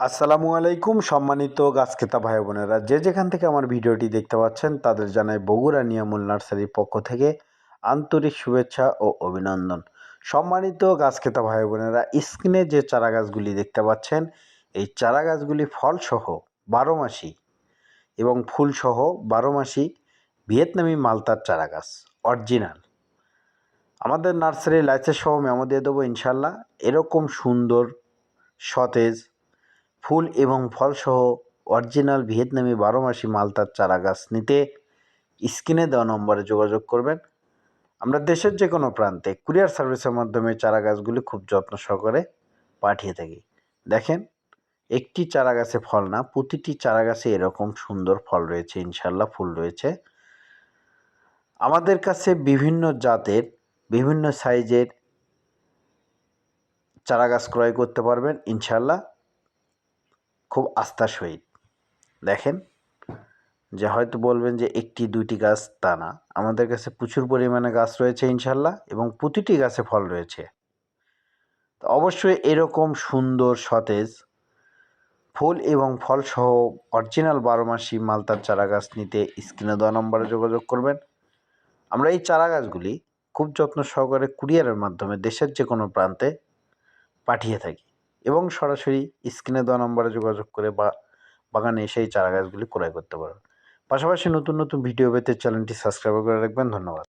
আসসালামু আলাইকুম সম্মানিত গাছ ক্রেতা ভাই বোনেরা, যে যেখান থেকে আমার ভিডিওটি দেখতে পাচ্ছেন তাদের জানাই বগুড়া নিয়ামুল নার্সারির পক্ষ থেকে আন্তরিক শুভেচ্ছা ও অভিনন্দন। সম্মানিত গাছ ক্রেতা ভাই বোনেরা, স্ক্রিনে যে চারা গাছগুলি দেখতে পাচ্ছেন, এই চারা গাছগুলি ফলসহ 12 মাসি এবং ফুলসহ 12 মাসি ভিয়েতনামি মালতার চারা গাছ অরিজিনাল। আমাদের নার্সারির লাইসেন্স সহ মেমো দিয়ে দেবো ইনশাল্লাহ। এরকম সুন্দর সতেজ ফুল এবং ফলসহ অরিজিনাল ভিয়েতনামি 12 মাসি মালতার চারা গাছ নিতে স্ক্রিনে দেওয়া নম্বরে যোগাযোগ করবেন। আমরা দেশের যে কোনো প্রান্তে কুরিয়ার সার্ভিসের মাধ্যমে চারা গাছগুলি খুব যত্ন সহকারে পাঠিয়ে থাকি। দেখেন, একটি চারা গাছে ফল না, প্রতিটি চারা গাছে এরকম সুন্দর ফল রয়েছে, ইনশাল্লাহ ফুল রয়েছে। আমাদের কাছে বিভিন্ন জাতের বিভিন্ন সাইজের চারা গাছ ক্রয় করতে পারবেন ইনশাল্লাহ, খুব আস্থার সহিত। দেখেন, যে হয়তো বলবেন যে একটি দুইটি গাছ, তা না, আমাদের কাছে প্রচুর পরিমাণে গাছ রয়েছে ইনশাল্লাহ, এবং প্রতিটি গাছে ফল রয়েছে। তো অবশ্যই এরকম সুন্দর সতেজ ফুল এবং ফলসহ অরিজিনাল 12 মাসি মালতার চারা গাছ নিতে স্ক্রিনে দেওয়া নম্বরে যোগাযোগ করবেন। আমরা এই চারা গাছগুলি খুব যত্ন সহকারে কুরিয়ারের মাধ্যমে দেশের যে কোনো প্রান্তে পাঠিয়ে থাকি, এবং সরাসরি স্ক্রিনে দেওয়া নম্বরে যোগাযোগ করে বাগানে এসে এই চারা গাছগুলি ক্রয় করতে পারবেন। পাশাপাশি নতুন নতুন ভিডিও পেতে চ্যানেলটি সাবস্ক্রাইব করে রাখবেন। ধন্যবাদ।